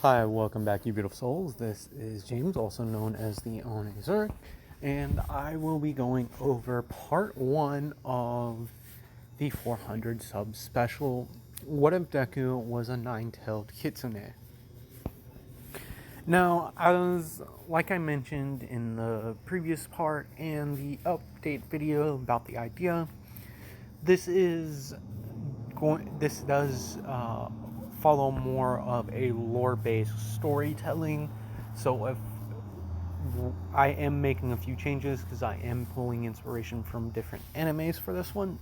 Hi, welcome back, you beautiful souls. This is James, also known as the Onezer, and I will be going over part 1 of the 400 sub special, What If Deku Was a Nine-Tailed Kitsune? Now, like I mentioned in the previous part and the update video about the idea, this does follow more of a lore-based storytelling. So if I am making a few changes because I am pulling inspiration from different animes for this one.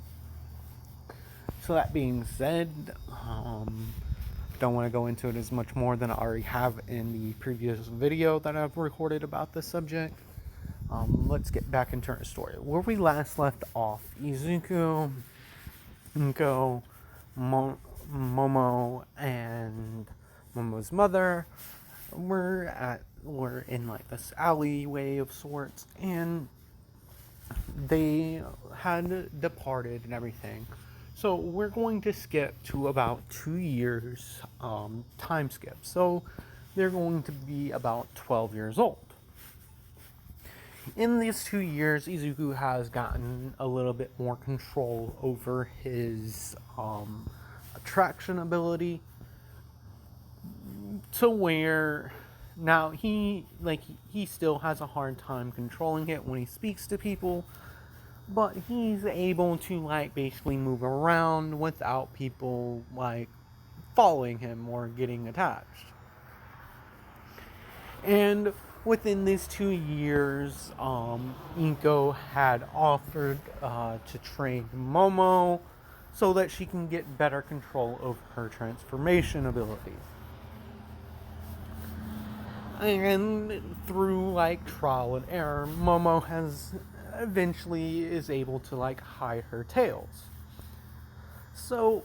So that being said, don't want to go into it as much more than I already have in the previous video that I've recorded about this subject. Let's get back into our story. Where we last left off, Izuku, Inko, Momo, and Momo's mother were in like this alleyway of sorts, and they had departed and everything. So we're going to skip to about 2 years time skip. So they're going to be about 12 years old. In these 2 years, Izuku has gotten a little bit more control over his attraction ability, to where now he still has a hard time controlling it when he speaks to people, but he's able to basically move around without people following him or getting attached. And within these 2 years, Inko had offered to train Momo so that she can get better control over her transformation ability. And through trial and error, Momo eventually is able to hide her tails. So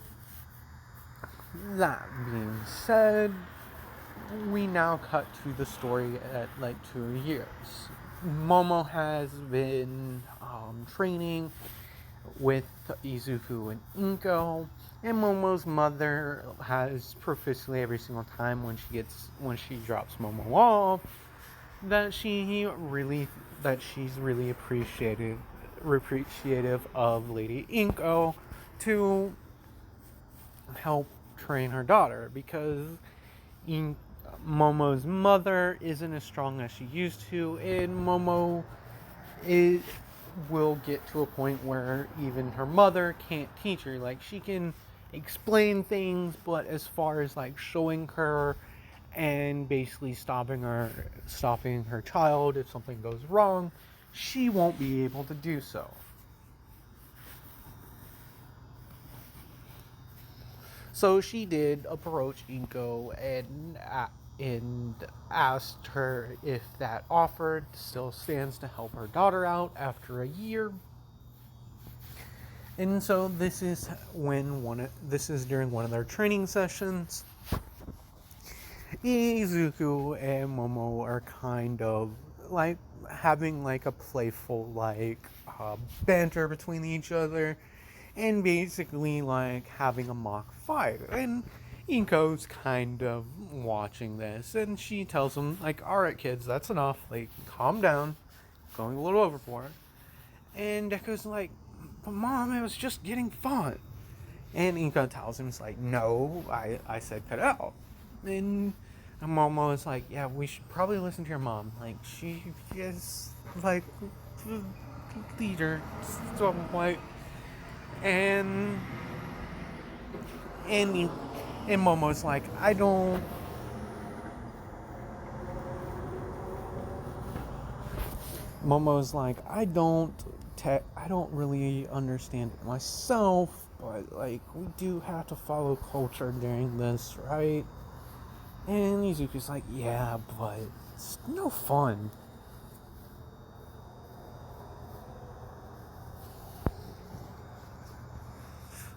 that being said, we now cut to the story at 2 years. Momo has been training with Izuku and Inko, and Momo's mother has profusely every single time when she drops Momo off that she's really appreciative of Lady Inko to help train her daughter, because Momo's mother isn't as strong as she used to, and Momo will get to a point where even her mother can't teach her. She can explain things, but as far as showing her and basically stopping her child if something goes wrong, she won't be able to do so. So she did approach Inko and asked her if that offer still stands to help her daughter out after a year. And so this is during one of their training sessions. Izuku and Momo are kind of having a playful banter between each other, and basically having a mock fight. And Inko's kind of watching this, and she tells him alright kids, that's enough, calm down, going a little overboard. And Deku's but mom, it was just getting fun. And Inko tells him, no, I said cut out. And Momo is yeah, we should probably listen to your mom. She is leader somewhat. And Momo's I don't. Momo's I don't really understand it myself, but we do have to follow culture during this, right? And Izuku's yeah, but it's no fun.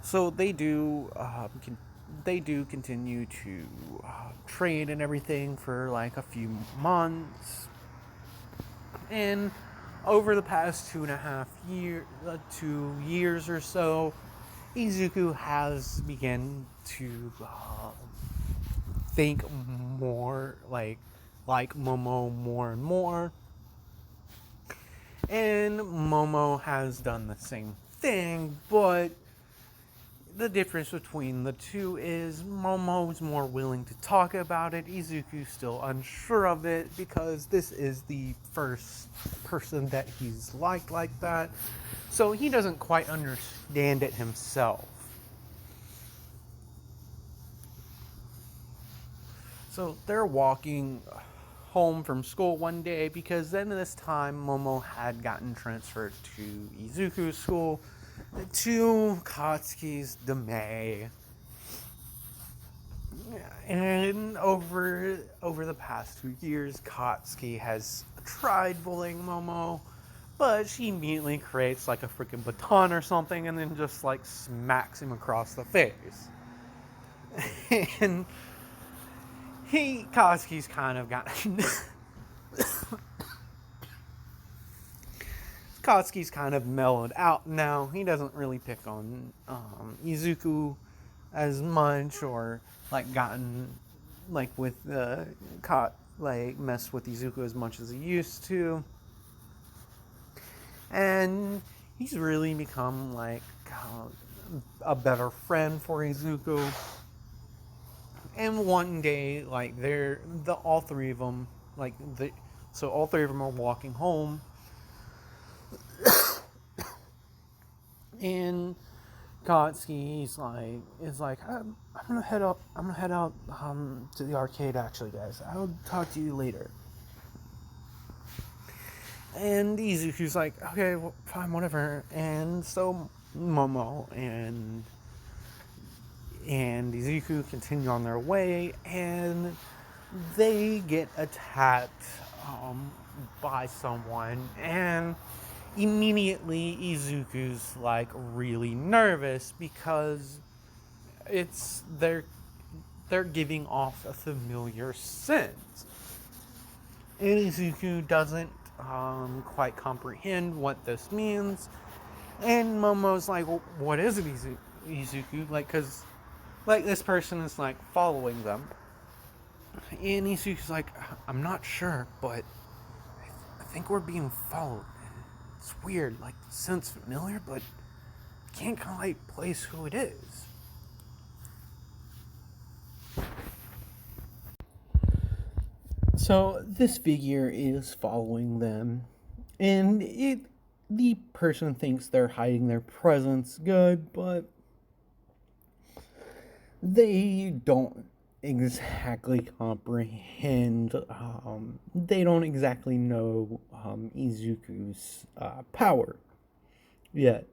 So they do continue to trade and everything for a few months, and over the past 2 years or so, Izuku has begun to think more like Momo more and more. And Momo has done the same thing, but the difference between the two is Momo's more willing to talk about it. Izuku's still unsure of it because this is the first person that he's like that. So he doesn't quite understand it himself. So they're walking home from school one day because then this time Momo had gotten transferred to Izuku's school to Katsuki's Deme. And over the past 2 years, Katsuki has tried bullying Momo, but she immediately creates like a freaking baton or something and then just like smacks him across the face. And Katsuki's kind of gotten Katsuki's kind of mellowed out now. He doesn't really pick on Izuku as much, or like gotten like with messed with Izuku as much as he used to. And he's really become like a better friend for Izuku. And one day, like all three of them are walking home. And Katsuki is like, I'm gonna head out to the arcade actually, guys. I'll talk to you later. And Izuku's like, okay, well, fine, whatever. And so Momo and Izuku continue on their way, and they get attacked by someone, and immediately Izuku's like really nervous because they're giving off a familiar scent, and Izuku doesn't quite comprehend what this means. And Momo's like, well, what is it, Izuku? Like, cause like this person is like following them, and Izuku's like, I'm not sure, but I think we're being followed. It's weird, like, it sounds familiar, but I can't kind of like place who it is. So this figure is following them, and the person thinks they're hiding their presence good, but they don't exactly comprehend. They don't exactly know Izuku's power yet.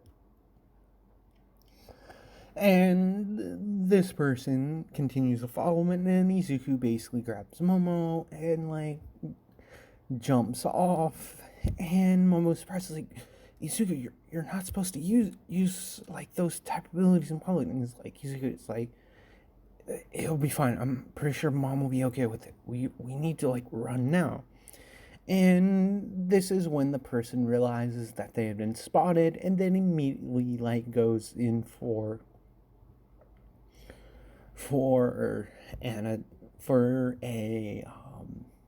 And this person continues to follow him, and then Izuku basically grabs Momo and like jumps off. And Momo's surprised, like, Izuku, you're not supposed to use like those type of abilities in public. And it's like Izuku, it's like, it'll be fine. I'm pretty sure Mom will be okay with it. We need to like run now. And this is when the person realizes that they have been spotted, and then immediately like goes in for a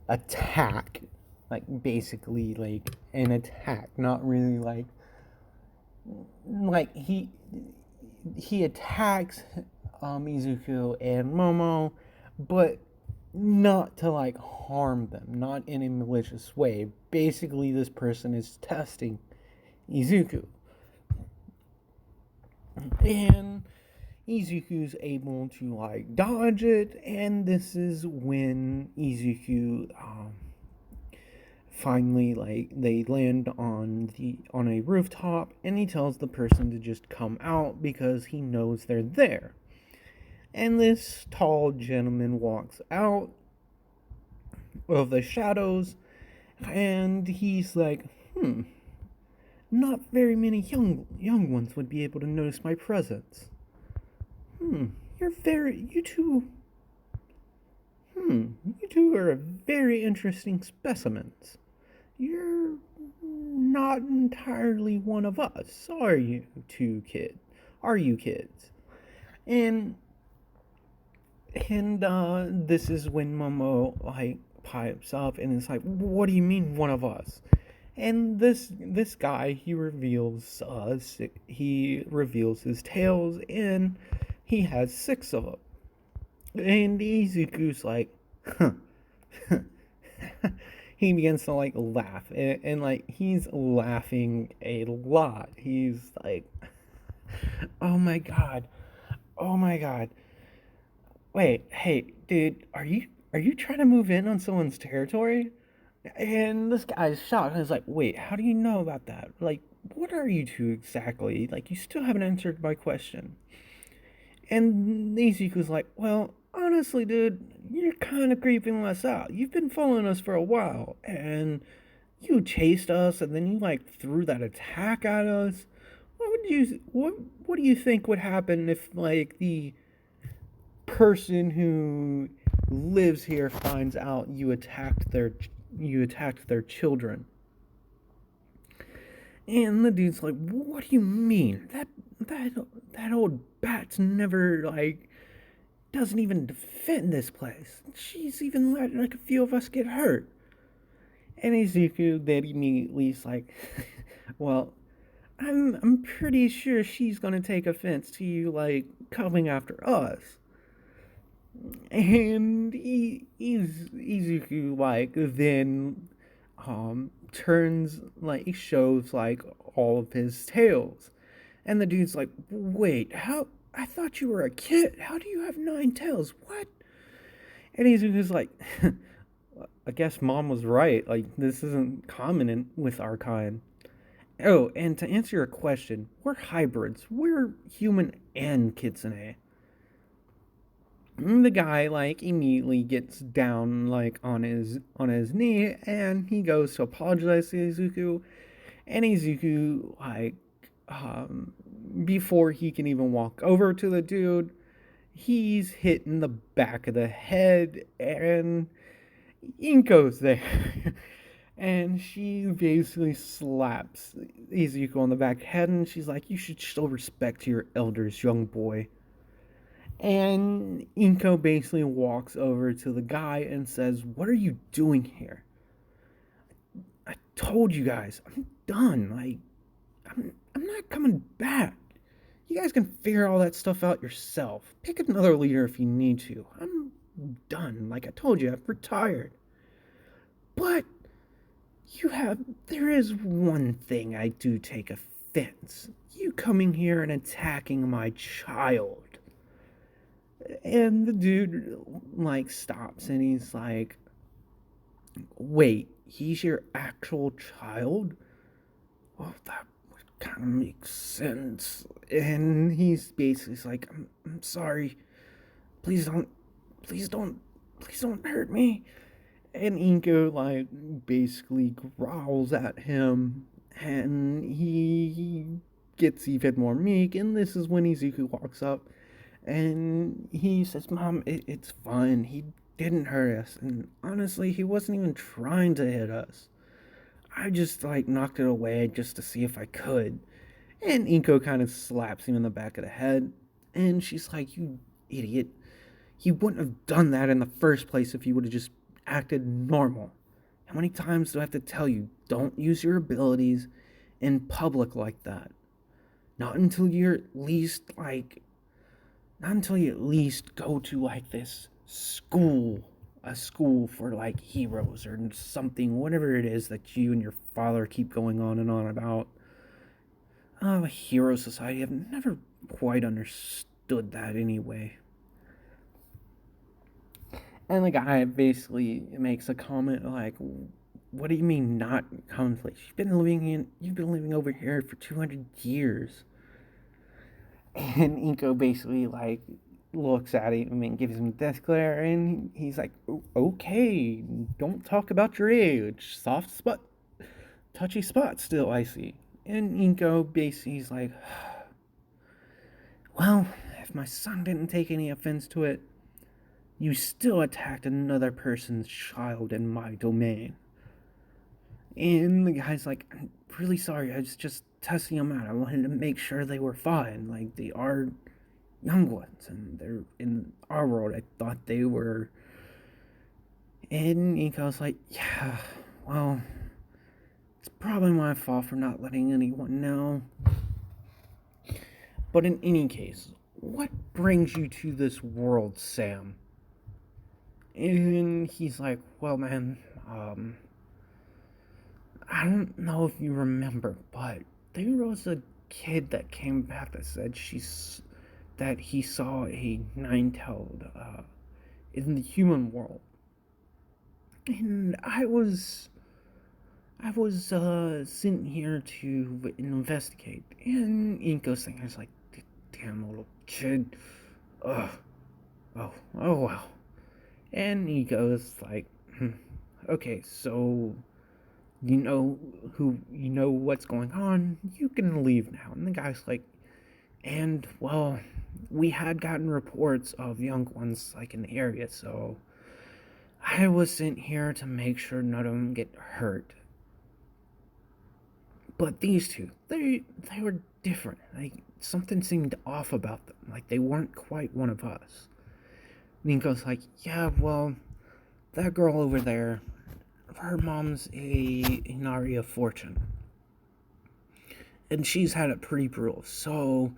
attack, like basically like an attack, not really like he attacks Izuku and Momo, but not to like harm them, not in a malicious way. Basically, this person is testing Izuku, and Izuku's able to like dodge it, and this is when Izuku finally like they land on a rooftop, and he tells the person to just come out because he knows they're there. And this tall gentleman walks out of the shadows, and he's like, not very many young ones would be able to notice my presence. You two are very interesting specimens. You're not entirely one of us, are you kids? And And this is when Momo like pipes up and is like, "What do you mean, one of us?" And this guy he reveals his tails, and he has six of them. And Izuku's like, huh. He begins to like laugh, and like he's laughing a lot. He's like, "Oh my god, oh my god, wait, hey, dude, are you trying to move in on someone's territory?" And this guy's shocked and is like, "Wait, how do you know about that? Like, what are you two exactly? Like, you still haven't answered my question." And Izuku's like, "Well, honestly, dude, you're kind of creeping us out. You've been following us for a while, and you chased us, and then you like threw that attack at us. What do you think would happen if like the person who lives here finds out you attacked their children?" And the dude's like, "What do you mean? That that old bat's never like doesn't even defend this place. She's even let like a few of us get hurt." And Izuku then immediately is like, "Well, I'm pretty sure she's gonna take offense to you like coming after us." And Izuku like then turns like shows like all of his tails. And the dude's like, "Wait, how I thought you were a kid. How do you have nine tails? What?" And Izuku's like, "I guess mom was right. Like, this isn't common with our kind." Oh, and to answer your question, we're hybrids. We're human and kitsune. The guy like immediately gets down like on his knee, and he goes to apologize to Izuku. And Izuku like um before he can even walk over to the dude, he's hit in the back of the head, and Inko's there. And she basically slaps Izuku on the back head, and she's like, "You should show respect to your elders, young boy." And Inko basically walks over to the guy and says, "What are you doing here? I told you guys, I'm done. Like, I'm not coming back. You guys can figure all that stuff out yourself. Pick another leader if you need to. I'm done. Like I told you, I've retired." But there is one thing I do take offense. You coming here and attacking my child." And the dude like stops and he's like, "Wait, he's your actual child? Well, that kind of makes sense." And he's basically like, I'm sorry. Please don't, please don't, please don't hurt me." And Inko like basically growls at him, and he gets even more meek. And this is when Izuku walks up, and he says, "Mom, it's fine. He didn't hurt us, and honestly, he wasn't even trying to hit us. I just like knocked it away just to see if I could." And Inko kind of slaps him in the back of the head, and she's like, "You idiot. You wouldn't have done that in the first place if you would have just acted normal. How many times do I have to tell you, don't use your abilities in public like that? Not until you're at least like, not until you at least go to like this school, a school for like heroes or something, whatever it is that you and your father keep going on and on about. A hero society, I've never quite understood that anyway." And the guy basically makes a comment like, "What do you mean not conflict? You've been living over here for 200 years." And Inko basically like looks at him and gives him a death glare, and he's like, "Okay, don't talk about your age. Soft spot, touchy spot still, I see." And Inko basically is like, "Well, if my son didn't take any offense to it, you still attacked another person's child in my domain." And the guy's like, "I'm really sorry. I was just testing them out. I wanted to make sure they were fine. Like, they are young ones, and they're in our world. I thought they were. And Inko's like, yeah, well, it's probably my fault for not letting anyone know. But in any case, what brings you to this world, Sam? And he's like, well, man, I don't know if you remember, but there was a kid that came back that said that he saw a nine-tailed in the human world, and I was sitting here to investigate, and Inko's thing is like, damn little kid, ugh, oh well, and Inko's like, okay, so you know what's going on, you can leave now. And the guy's like, and well, we had gotten reports of young ones like in the area, so I was sent here to make sure none of them get hurt. But these two, they were different. Like something seemed off about them. Like they weren't quite one of us. Nico's like, yeah, well, that girl over there, her mom's a Inari of Fortune, and she's had it pretty brutal. So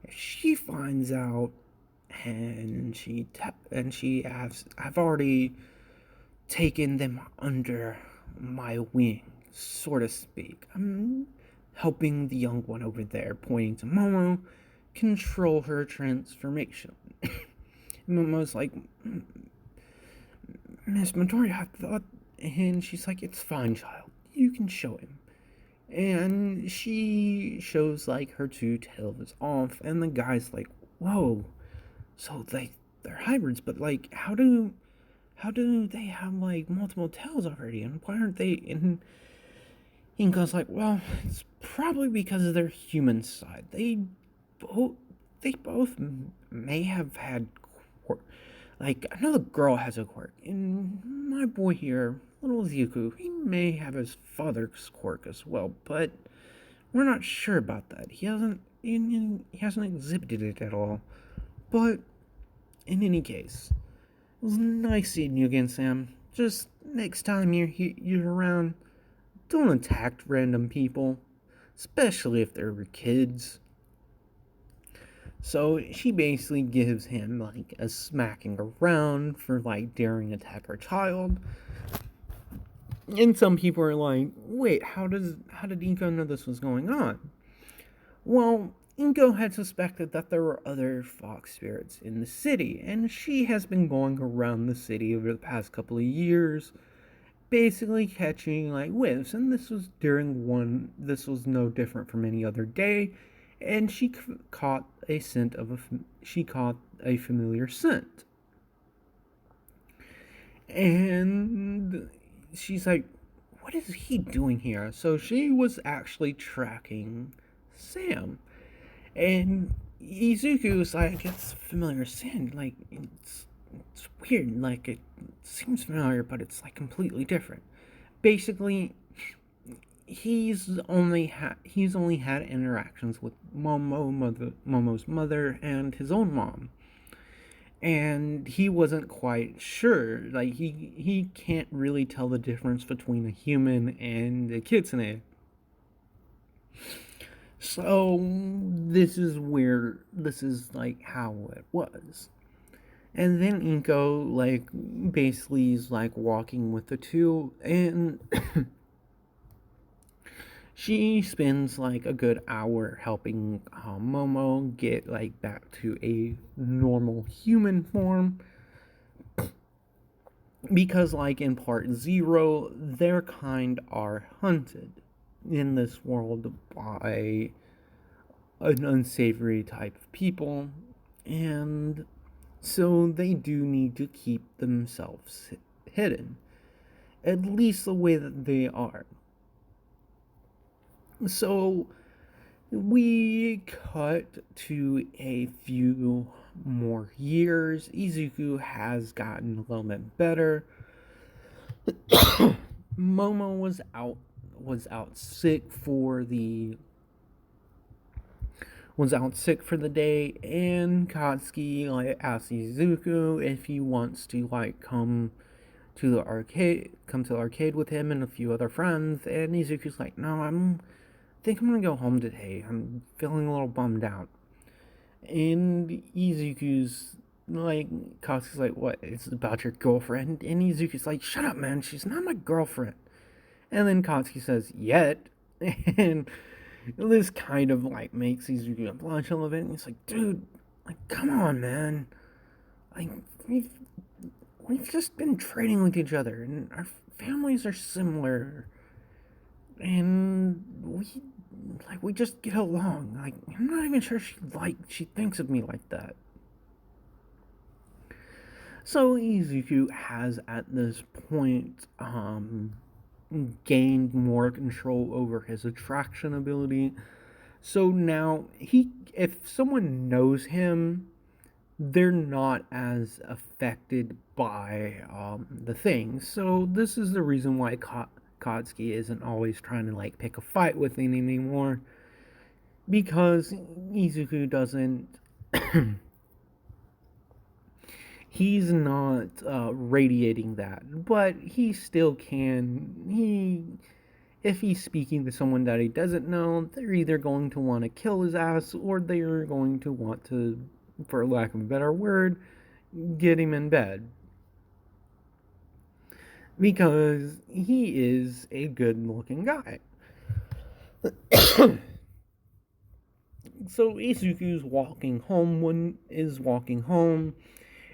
if she finds out, I've already taken them under my wing, so to speak. I'm helping the young one over there, pointing to Momo, control her transformation. Momo's like, Miss Midori, I thought, and she's like, it's fine, child. You can show him. And she shows like her two tails off, and the guy's like, whoa, so they're hybrids, but like how do they have like multiple tails already, and why aren't they in? Inko's like, well, it's probably because of their human side. Both they both may have had quirk. Like I know the girl has a quirk, and my boy here, little Deku, he may have his father's quirk as well, but we're not sure about that. He hasn't exhibited it at all. But in any case, it was nice seeing you again, Sam. Just next time you're around, don't attack random people, especially if they're kids. So she basically gives him like a smacking around for like daring attack her child. And some people are like, wait, how did Inko know this was going on? Well, Inko had suspected that there were other fox spirits in the city, and she has been going around the city over the past couple of years, basically catching like whiffs. And this was no different from any other day, and she caught a familiar scent, and she's like, what is he doing here? So she was actually tracking Sam. And Izuku's like, it's familiar scent. Like, it's weird. Like, it seems familiar, but it's like completely different. Basically, he's only had interactions with Momo's mother and his own mom, and he wasn't quite sure. Like, he can't really tell the difference between a human and a kitsune. So this is where this is like how it was. And then Inko like basically is like walking with the two, and she spends like a good hour helping Momo get like back to a normal human form, because like in part 0 their kind are hunted in this world by an unsavory type of people, and so they do need to keep themselves hidden, at least the way that they are. So we cut to a few more years. Izuku has gotten a little bit better. Momo was out sick was out sick for the day, and Katsuki like asks Izuku if he wants to like come to the arcade with him and a few other friends, and Izuku's like, no, think I'm gonna go home today. I'm feeling a little bummed out. And Izuku's like, Katsuki's like, what? It's about your girlfriend? And Izuku's like, shut up, man. She's not my girlfriend. And then Katsuki says, yet. And this kind of like makes Izuku blush a little bit. And he's like, dude, like, come on, man. Like, we've just been trading with each other, and our families are similar, and we just get along. Like, I'm not even sure she thinks of me like that. So Izuku has at this point gained more control over his attraction ability. So now if someone knows him, they're not as affected by the thing. So this is the reason why Katsuki isn't always trying to like pick a fight with him anymore, because Izuku doesn't. He's not radiating that, but he still can. If he's speaking to someone that he doesn't know, they're either going to want to kill his ass, or they're going to want to, for lack of a better word, get him in bed. Because he is a good looking guy. So Izuku's walking home,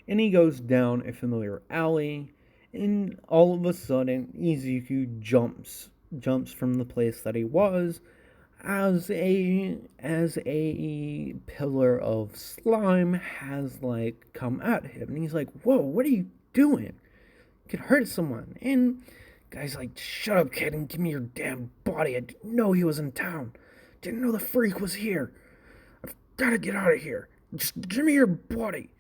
and he goes down a familiar alley, and all of a sudden Izuku jumps from the place that he was, as a pillar of slime has like come at him, and he's like, whoa, what are you doing? You could hurt someone. And guy's like, shut up, kid, and give me your damn body. I didn't know he was in town. Didn't know the freak was here. I've gotta get out of here. Just give me your body.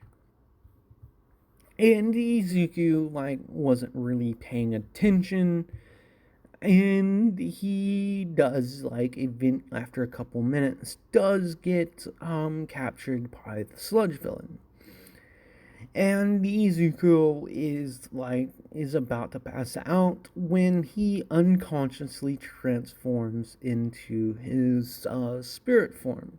And Izuku like wasn't really paying attention, and he does like after a couple minutes does get captured by the sludge villain. And Izuku is about to pass out when he unconsciously transforms into his spirit form,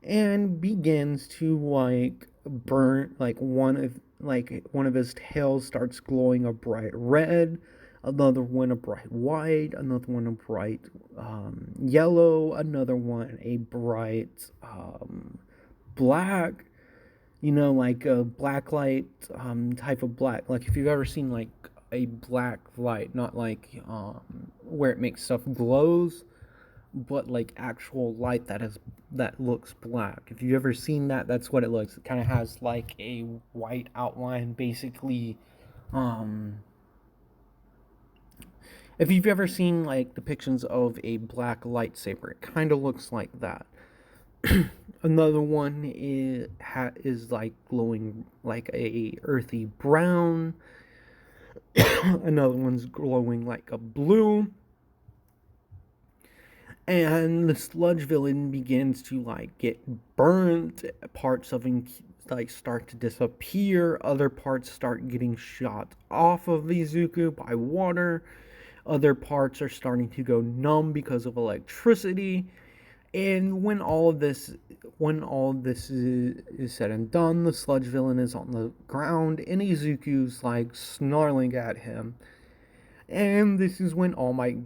and begins to like burn, like one of his tails starts glowing a bright red, another one a bright white, another one a bright yellow, another one a bright black, like a black light type of black. Like if you've ever seen like a black light, not like where it makes stuff glows, but like actual light that looks black. If you've ever seen that, that's what it looks. It kind of has like a white outline, basically. If you've ever seen like depictions of a black lightsaber, it kind of looks like that. Another one is like glowing like a earthy brown. Another one's glowing like a blue. And the sludge villain begins to like get burnt. Parts of him like start to disappear. Other parts start getting shot off of Izuku by water. Other parts are starting to go numb because of electricity. And when all of this is said and done, the sludge villain is on the ground, and Izuku's like snarling at him. And this is when All Might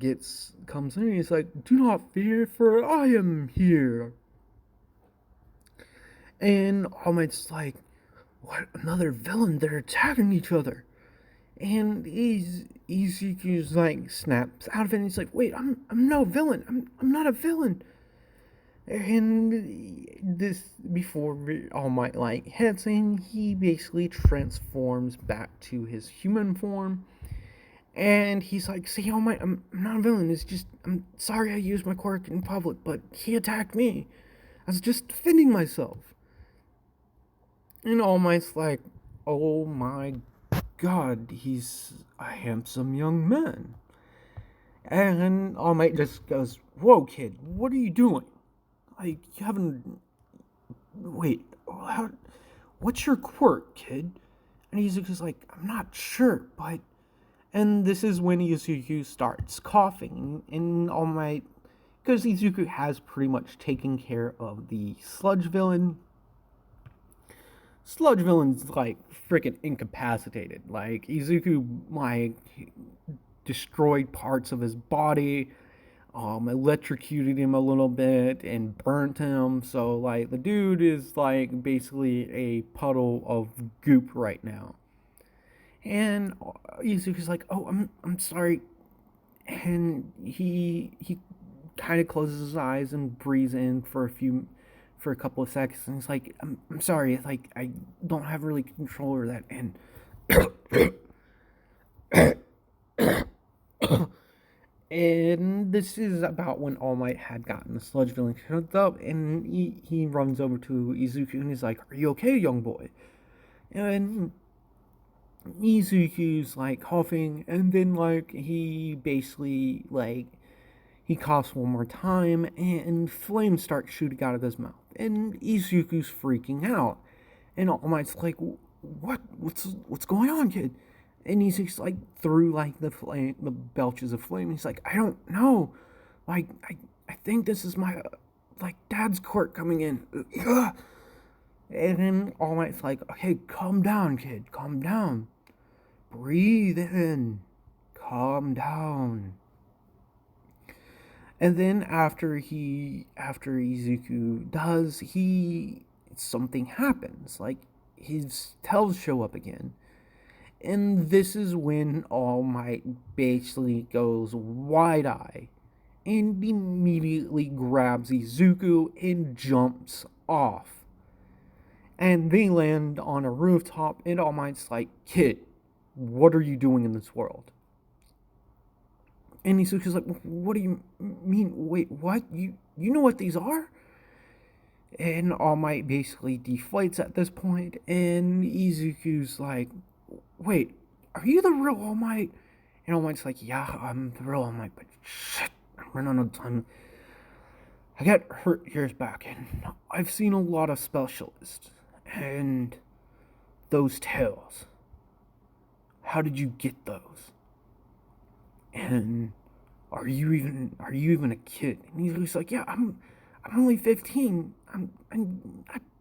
comes in, and he's like, do not fear, for I am here. And All Might's like, what, another villain? They're attacking each other. And Izuku's like snaps out of it, and he's like, wait, I'm no villain. I'm not a villain. And this, before All Might like hits him, he basically transforms back to his human form. And he's like, see, All Might, I'm not a villain. It's just, I'm sorry I used my quirk in public, but he attacked me. I was just defending myself. And All Might's like, oh my god, he's a handsome young man. And All Might just goes, whoa, kid, what are you doing? Like, you haven't. Wait, what's your quirk, kid? And Izuku's like, I'm not sure, but. And this is when Izuku starts coughing, and All Might. Because Izuku has pretty much taken care of the Sludge villain. Sludge villain's like freaking incapacitated. Like, Izuku, like, destroyed parts of his body, electrocuted him a little bit and burnt him. So like the dude is like basically a puddle of goop right now. And Izuku's like, "Oh, I'm sorry," and he kind of closes his eyes and breathes in for a couple of seconds, and he's like, I'm sorry, like I don't have really control over that, and and this is about when All Might had gotten the Sludge villain hooked up, and he runs over to Izuku and he's like, "Are you okay, young boy?" And Izuku's like coughing, and then like he basically like he coughs one more time, and flames start shooting out of his mouth, and Izuku's freaking out, and All Might's like, what's going on, kid?" And Izuku's like through like the belches of flame. He's like, "I don't know, like I think this is my like dad's quirk coming in." And then All Might's like, "Okay, calm down, kid, calm down. Breathe in. Calm down." And then after Izuku does, something happens. Like his tells show up again. And this is when All Might basically goes wide eye and immediately grabs Izuku and jumps off. And they land on a rooftop, and All Might's like, "Kid, what are you doing in this world?" And Izuku's like, "What do you mean? Wait, what? You know what these are?" And All Might basically deflates at this point, and Izuku's like, "Wait, are you the real All Might?" And All Might's like, "Yeah, I'm the real All Might, but shit, I'm running out of time. I got hurt years back, and I've seen a lot of specialists. And those tails, how did you get those? And are you even a kid?" And he's like, "Yeah, I'm only 15. I've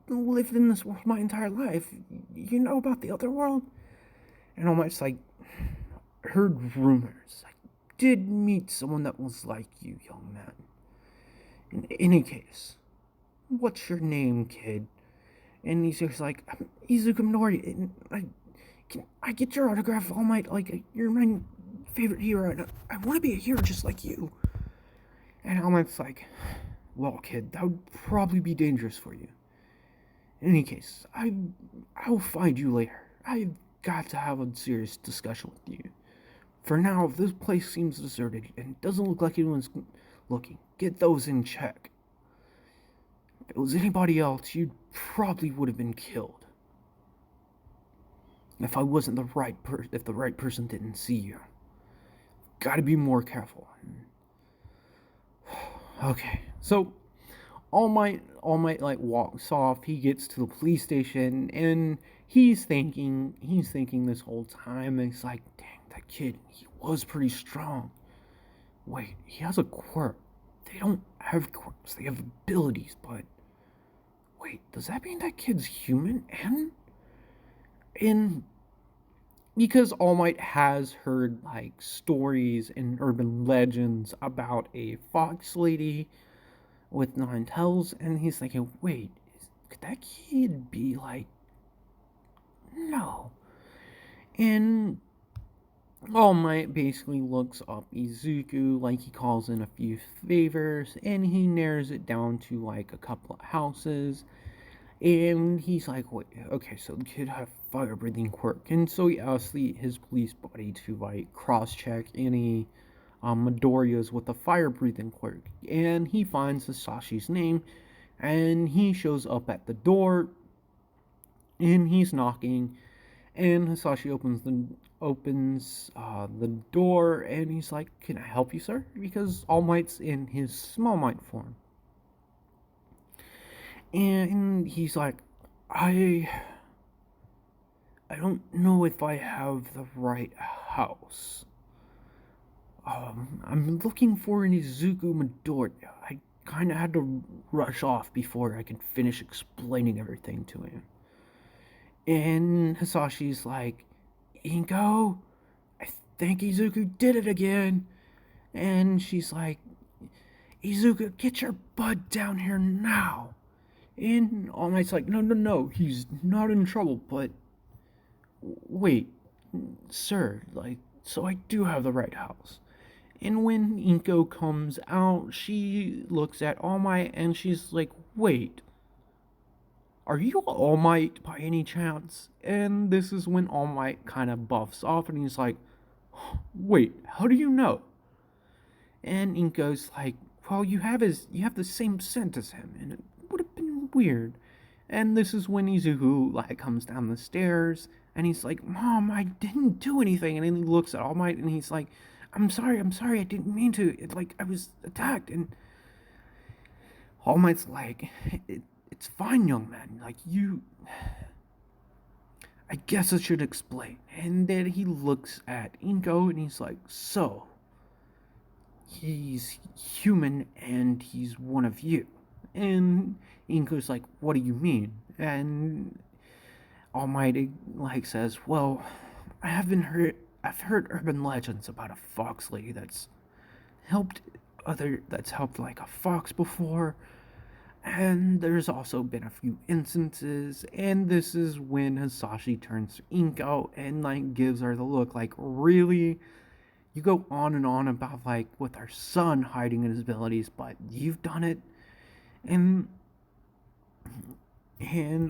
lived in this world my entire life. You know about the other world?" And All Might's like, "Heard rumors. I did meet someone that was like you, young man. In any case, what's your name, kid?" And he's like, "I'm Izuku Minori, and can I get your autograph, All Might? Like, you're my favorite hero, and I want to be a hero just like you." And All Might's like, "Well, kid, that would probably be dangerous for you. In any case, I'll find you later. I've got to have a serious discussion with you. For now, if this place seems deserted and it doesn't look like anyone's looking, get those in check. If it was anybody else, you probably would have been killed. If I wasn't if the right person didn't see you, gotta be more careful." Okay, so All Might like walks off. He gets to the police station, and he's thinking this whole time. And he's like, "Dang, that kid, he was pretty strong. Wait, he has a quirk. They don't have quirks. They have abilities, but wait, does that mean that kid's human?" And because All Might has heard like stories and urban legends about a fox lady with 9 tails, and he's thinking, "Wait, could that kid be like, no?" And All Might basically looks up Izuku, like he calls in a few favors, and he narrows it down to like a couple of houses. And he's like, "Wait, okay, so the kid had fire breathing quirk." And so he asks his police buddy to like cross check any Midoriyas with a fire breathing quirk. And he finds Sasashi's name, and he shows up at the door, and he's knocking, and Hisashi opens the door, and he's like, "Can I help you, sir?" Because All Might's in his Small Might form. And he's like, I I don't know if I have the right house. I'm looking for an Izuku Midoriya. I kind of had to rush off before I could finish explaining everything to him. And Hisashi's like, Inko, I think Izuku did it again. And she's like, Izuku, get your butt down here now. And All Might's like, no, no, no, he's not in trouble, but wait, sir, like, so I do have the right house. And when Inko comes out, she looks at All Might and she's like, wait, are you All Might by any chance? And this is when All Might kind of buffs off and he's like, wait, how do you know? And Inko's like, well, you have the same scent as him, and it would have been weird. And this is when Izuku like comes down the stairs and he's like, Mom, I didn't do anything. And then he looks at All Might and he's like, I'm sorry, I didn't mean to. I was attacked. And All Might's like, it's fine, young man. Like, I guess I should explain. And then he looks at Inko and he's like, so, he's human and he's one of you. And Inko's like, what do you mean? And All Might like says, well, I've heard urban legends about a fox lady that's helped like a fox before. And there's also been a few instances, and this is when Hisashi turns to Inko and like gives her the look like, really? You go on and on about like with our son hiding in his abilities, but you've done it. And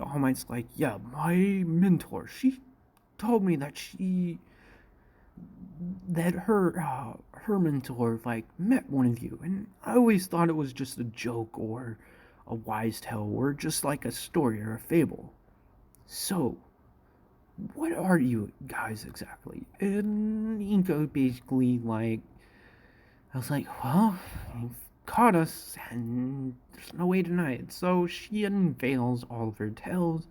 All Might's like, yeah, my mentor, she told me that her mentor like met one of you, and I always thought it was just a joke or a wise tale or just like a story or a fable. So, what are you guys exactly? And Inko basically like, I was like, well, you've caught us and there's no way to deny it. So she unveils all of her tales,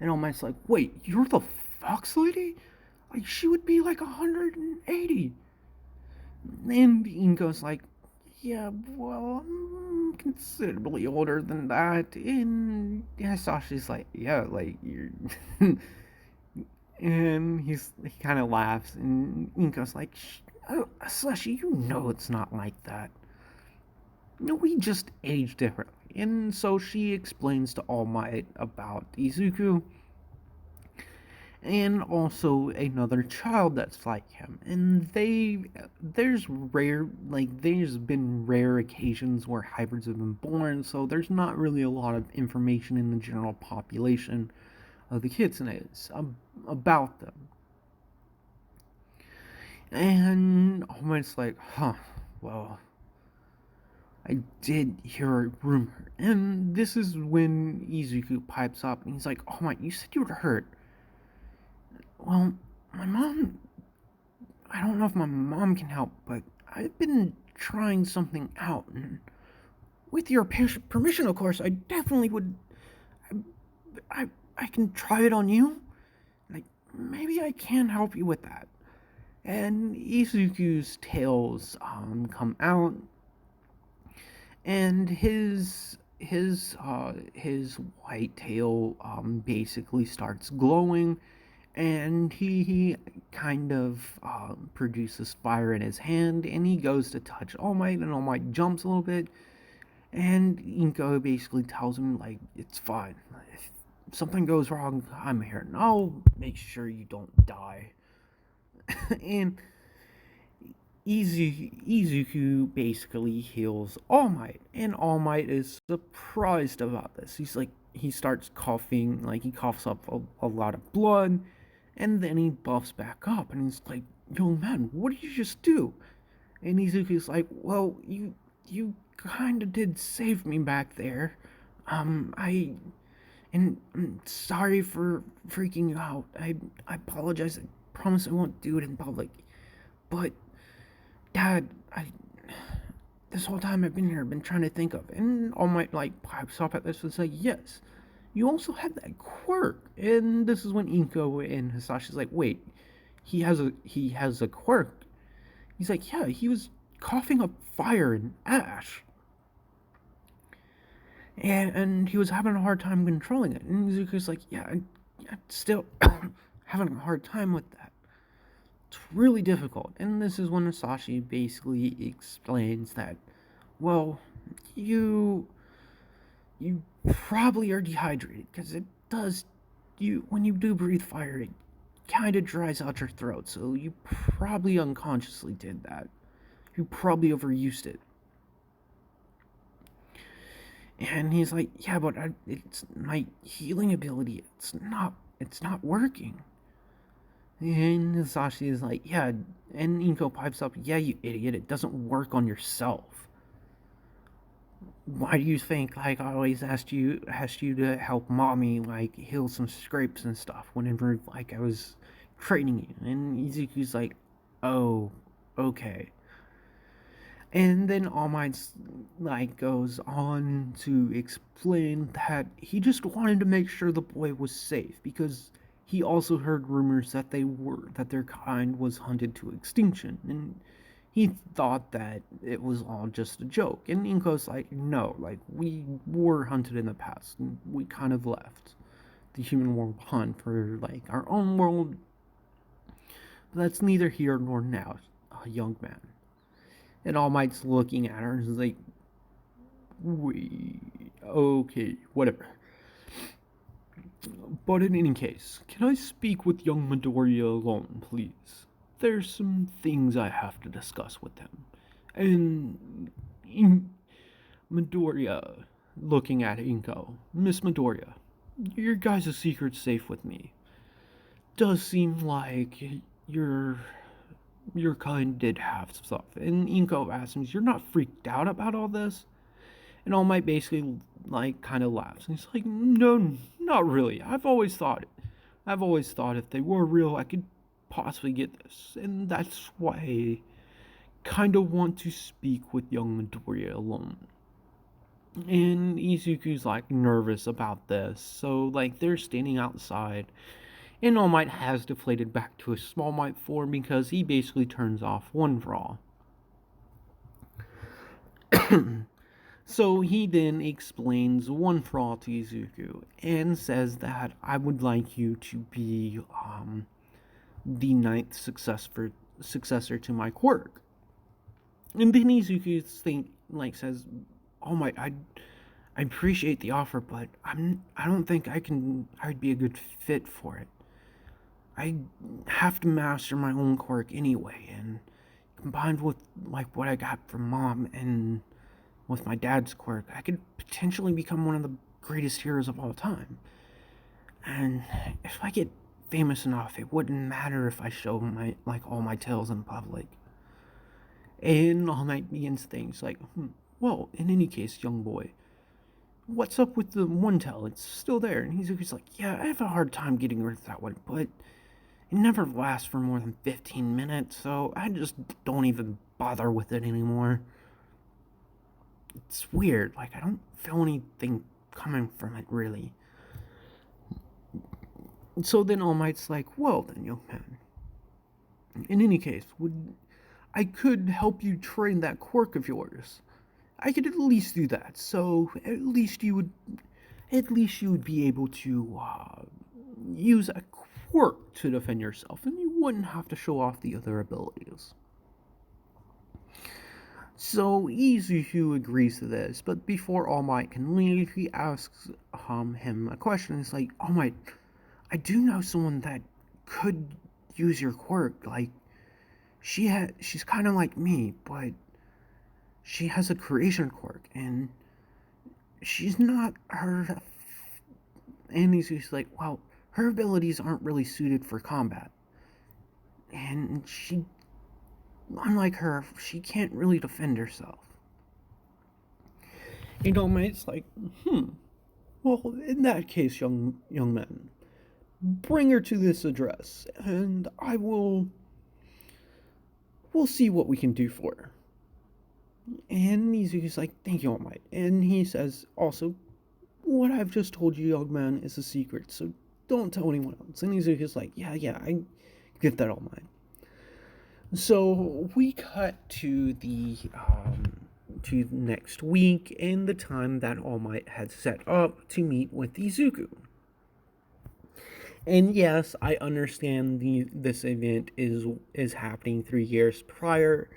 and All Might's like, wait, you're the fox lady? Like, she would be like 180. And Inko's like, yeah, well, I'm considerably older than that. And Sasha's like, yeah, like, you're. And he kind of laughs, and Inko's like, Sashi, you know it's not like that. No, we just age differently. And so she explains to All Might about Izuku and also another child that's like him. And there's been rare occasions where hybrids have been born, so there's not really a lot of information in the general population of the kitsunes about them. And Almost like, well, I did hear a rumor. And this is when Izuku pipes up and he's like, oh my, you said you were hurt. Well, my mom, I don't know if my mom can help, but I've been trying something out, and with your permission, of course, I definitely would. I can try it on you. Like, maybe I can help you with that. And Izuku's tails come out, and his white tail basically starts glowing, and he kind of produces fire in his hand, and he goes to touch All Might, and All Might jumps a little bit, and Inko basically tells him, like, it's fine. If something goes wrong, I'm here, and I'll make sure you don't die. And Izuku basically heals All Might, and All Might is surprised about this. He starts coughing, like he coughs up a lot of blood, and then he buffs back up, and he's like, young man, what did you just do? And Izuku's like, well, you kinda did save me back there. I'm sorry for freaking you out. I apologize. I promise I won't do it in public. But, Dad, this whole time I've been here, I've been trying to think of. And All Might, like, pipes up at this and say, yes, you also have that quirk. And this is when Inko and Hisashi's like, wait, he has a quirk. He's like, yeah, he was coughing up fire and ash. And he was having a hard time controlling it. And Izuku's like, yeah, I'm still having a hard time with that. It's really difficult. And this is when Hisashi basically explains that, well, you probably are dehydrated because it does you when you do breathe fire, it kind of dries out your throat. So you probably unconsciously did that. You probably overused it. And he's like, yeah, but it's my healing ability. It's not working. And Hisashi is like, yeah. And Inko pipes up, yeah, you idiot. It doesn't work on yourself. Why do you think, like, I always asked you to help mommy, like, heal some scrapes and stuff whenever, like, I was training you? And Izuku's like, oh, okay. And then All Might's, like, goes on to explain that he just wanted to make sure the boy was safe because he also heard rumors that their kind was hunted to extinction, and he thought that it was all just a joke. And Inko's like, no, like, we were hunted in the past, and we kind of left the human world behind for, like, our own world. But that's neither here nor now, young man. And All Might's looking at her and is like, wait, okay, whatever. But in any case, can I speak with young Midoriya alone, please? There's some things I have to discuss with him. And Midoriya, looking at Inko, Miss Midoriya, your guys' secret's safe with me. Does seem like your kind did have stuff. And Inko asks him, you're not freaked out about all this? And All Might basically, like, kind of laughs. And he's like, no, not really. I've always thought if they were real, I could possibly get this. And that's why I kind of want to speak with young Midoriya alone. And Izuku's, like, nervous about this. So, like, they're standing outside. And All Might has deflated back to a Small Might form because he basically turns off One for All. So he then explains One for All to Izuku and says that I would like you to be the ninth successor to my quirk. And then Izuku says, "Oh my, I appreciate the offer, but I don't think I'd be a good fit for it. I have to master my own quirk anyway, and combined with, like, what I got from Mom and with my dad's quirk, I could potentially become one of the greatest heroes of all time. And if I get famous enough, it wouldn't matter if I show all my tails in public." And All Might begins things like, well, in any case, young boy, what's up with the one tail? It's still there. And he's like, yeah, I have a hard time getting rid of that one, but it never lasts for more than 15 minutes, so I just don't even bother with it anymore. It's weird, like, I don't feel anything coming from it, really. So then All Might's like, well then, young man, in any case, I could help you train that quirk of yours. I could at least do that, so at least you would be able to use a quirk to defend yourself, and you wouldn't have to show off the other abilities. So Izuku agrees to this, but before All Might can leave, he asks him a question. It's like, All Might, I do know someone that could use your quirk. Like, she's kind of like me, but she has a creation quirk, and she's not her. And Izuku's like, well, her abilities aren't really suited for combat, and unlike her, she can't really defend herself. And All Might's like, well, in that case, young man, bring her to this address, and we'll see what we can do for her. And Izuku's like, thank you, All Might. And he says, also, what I've just told you, young man, is a secret, so don't tell anyone else. And Izuku's like, yeah, I get that, All Might. So we cut to next week and the time that All Might had set up to meet with Izuku. And yes, I understand this event is happening 3 years prior,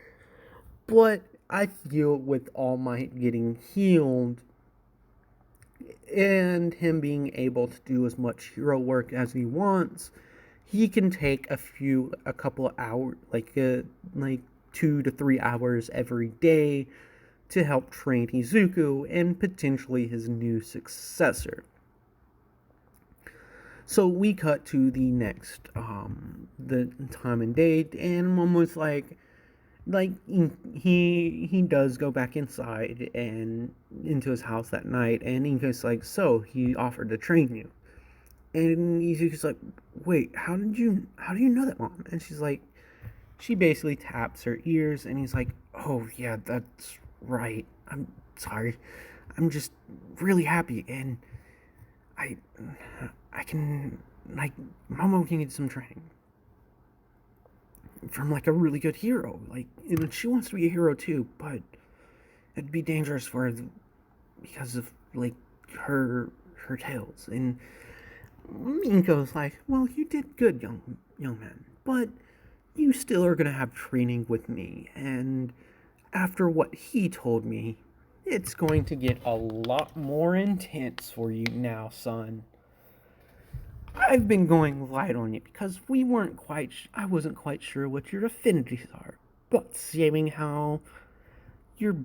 but I feel with All Might getting healed and him being able to do as much hero work as he wants, he can take a couple of hours, like 2 to 3 hours every day to help train Izuku and potentially his new successor. So we cut to the next the time and date, and Momo's like he does go back inside and into his house that night, and Inko's like, so he offered to train you. And Izuku's like, wait, how do you know that, Mom? And she basically taps her ears, and he's like, oh yeah, that's right. I'm sorry. I'm just really happy, and I can, like, Momo can get some training from like a really good hero. Like, she wants to be a hero too, but it'd be dangerous for her because of like her tales. And Inko's like, well, you did good, young man, but you still are gonna have training with me, and after what he told me, it's going to get a lot more intense for you now, son. I've been going light on you because I wasn't quite sure what your affinities are. But seeing how you're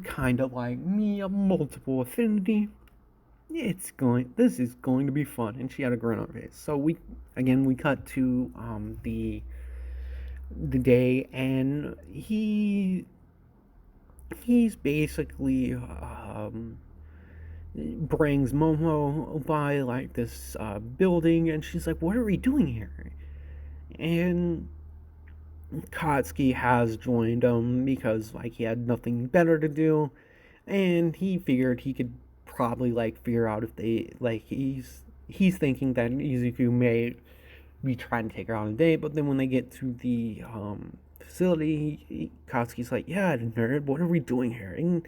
kind of like me, a multiple affinity, this is going to be fun. And she had a grin on her face. So we cut to the day, and he's basically brings Momo by like this building, and she's like, what are we doing here? And Katsuki has joined him because like he had nothing better to do, and he figured he could probably like figure out if they like he's thinking that Izuku may be trying to take her on a date, but then when they get to the facility, Katsuki's like, yeah, nerd, what are we doing here? And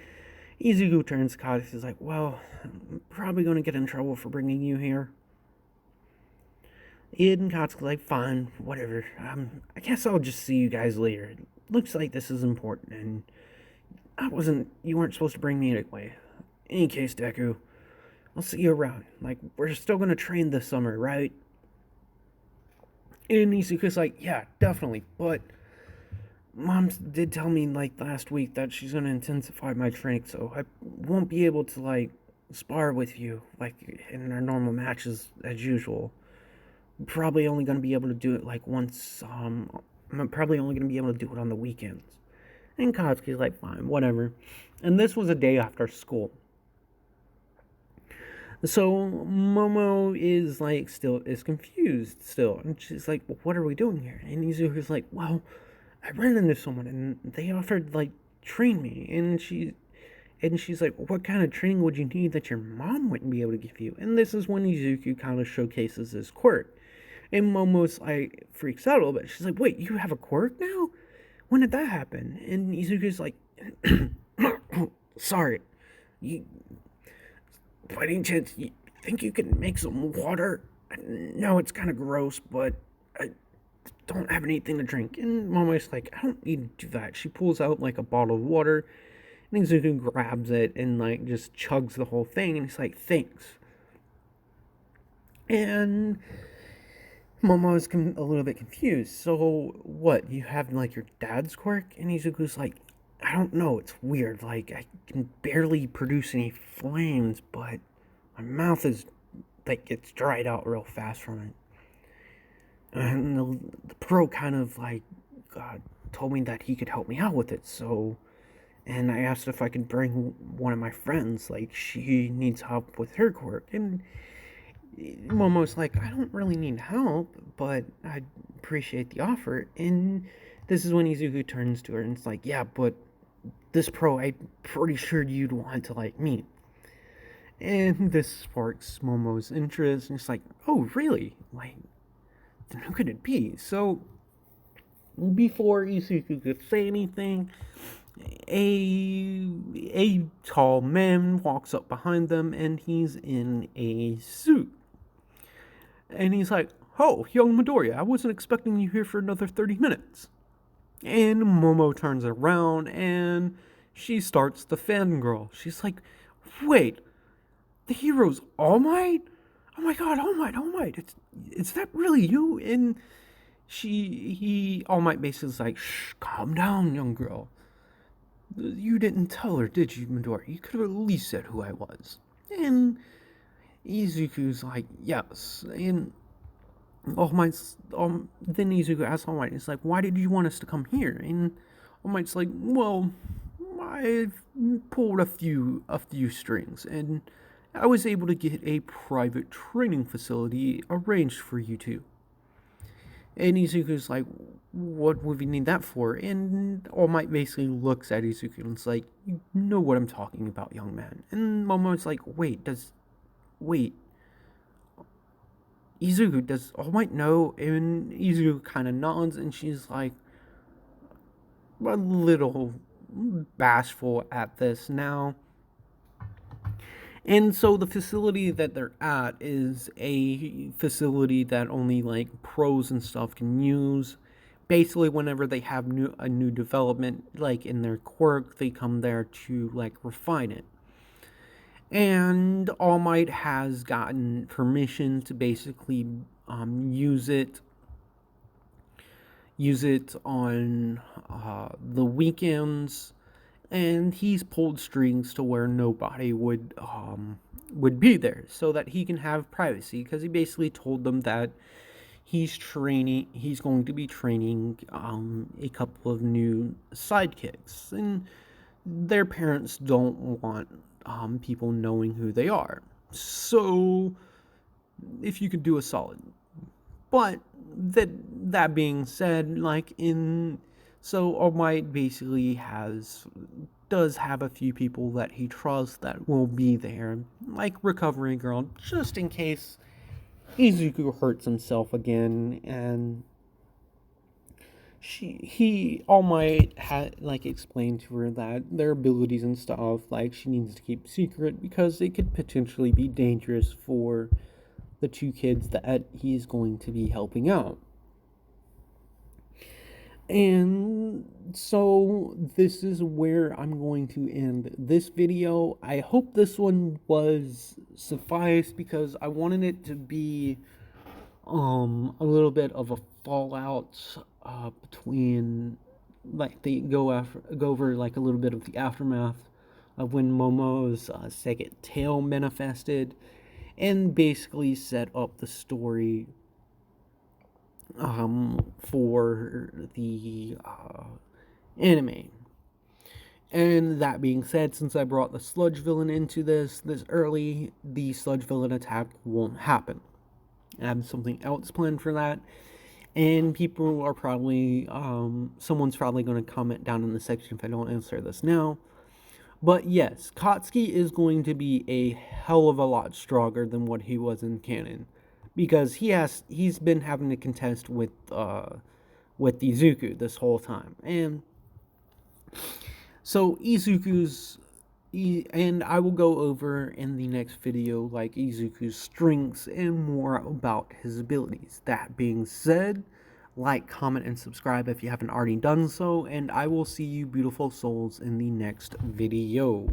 Izuku turns to Katsuki, is like, well, I'm probably going to get in trouble for bringing you here. And Katsuki's like, fine, whatever. I guess I'll just see you guys later. It looks like this is important, and you weren't supposed to bring me anyway. In any case, Deku, I'll see you around. Like, we're still going to train this summer, right? And Izuku's like, yeah, definitely, but Mom did tell me like last week that she's gonna intensify my training, so I won't be able to like spar with you like in our normal matches as usual. I'm probably only gonna be able to do it like once. I'm probably only gonna be able to do it on the weekends. And Katsuki's like, fine, whatever. And this was a day after school. So Momo is like still is confused still, and she's like, well, "What are we doing here?" And Izuku's like, "Well, I ran into someone, and they offered like train me." And she's like, "What kind of training would you need that your mom wouldn't be able to give you?" And this is when Izuku kind of showcases his quirk, and Momo's like freaks out a little bit. She's like, "Wait, you have a quirk now? When did that happen?" And Izuku's like, "Sorry, you." By any chance, you think you can make some water? No, it's kind of gross, but I don't have anything to drink. And Momo's like, I don't need to do that. She pulls out like a bottle of water, and Izuku grabs it and like just chugs the whole thing, and he's like, thanks. And Momo's a little bit confused. So what? You have like your dad's quirk? And Izuku's like, I don't know, it's weird. Like, I can barely produce any flames, but my mouth is, like, it's dried out real fast from it. And the pro kind of, like, told me that he could help me out with it, so. And I asked if I could bring one of my friends, like, she needs help with her quirk. And Momo's like, I don't really need help, but I appreciate the offer. And this is when Izuku turns to her and it's like, yeah, but this pro I'm pretty sure you'd want to like meet. And this sparks Momo's interest, and it's like, oh, really? Like, then who could it be? So, before Izuku could say anything, a tall man walks up behind them, and he's in a suit. And he's like, oh, young Midoriya, I wasn't expecting you here for another 30 minutes. And Momo turns around, and she starts to fangirl. She's like, wait, the hero's All Might? Oh my god, All Might, All Might. Is that really you? And All Might basically is like, shh, calm down, young girl. You didn't tell her, did you, Midori? You could have at least said who I was. And Izuku's like, yes. And All Might's, then Izuku asks All Might, it's like, why did you want us to come here? And All Might's like, well, I've pulled a few strings, and I was able to get a private training facility arranged for you two. And Izuku's like, what would we need that for? And All Might basically looks at Izuku and is like, you know what I'm talking about, young man. And Momo's like, wait, Izuku, does All Might know? And Izuku kind of nods, and she's like, a little bashful at this now. And so the facility that they're at is a facility that only like pros and stuff can use. Basically, whenever they have a new development, like in their quirk, they come there to like refine it. And All Might has gotten permission to basically use it on the weekends, and he's pulled strings to where nobody would be there so that he can have privacy, because he basically told them that he's going to be training a couple of new sidekicks, and their parents don't want people knowing who they are. So if you could do a solid. But that being said, so All Might basically does have a few people that he trusts that will be there, like Recovery Girl, just in case Izuku hurts himself again, and All Might had explained to her that their abilities and stuff, like, she needs to keep secret because it could potentially be dangerous for the two kids that he's going to be helping out. And so this is where I'm going to end this video. I hope this one was suffice, because I wanted it to be a little bit of a fallout between, like, they go over like a little bit of the aftermath of when Momo's second tail manifested, and basically set up the story for the anime. And that being said, since I brought the Sludge villain into this early, the Sludge villain attack won't happen. I have something else planned for that, and people are probably someone's probably going to comment down in the section if I don't answer this now. But yes, Katsuki is going to be a hell of a lot stronger than what he was in canon, because he's been having to contest with Izuku this whole time. And so and I will go over in the next video like Izuku's strengths and more about his abilities. That being said, like, comment, and subscribe if you haven't already done so, and I will see you beautiful souls in the next video.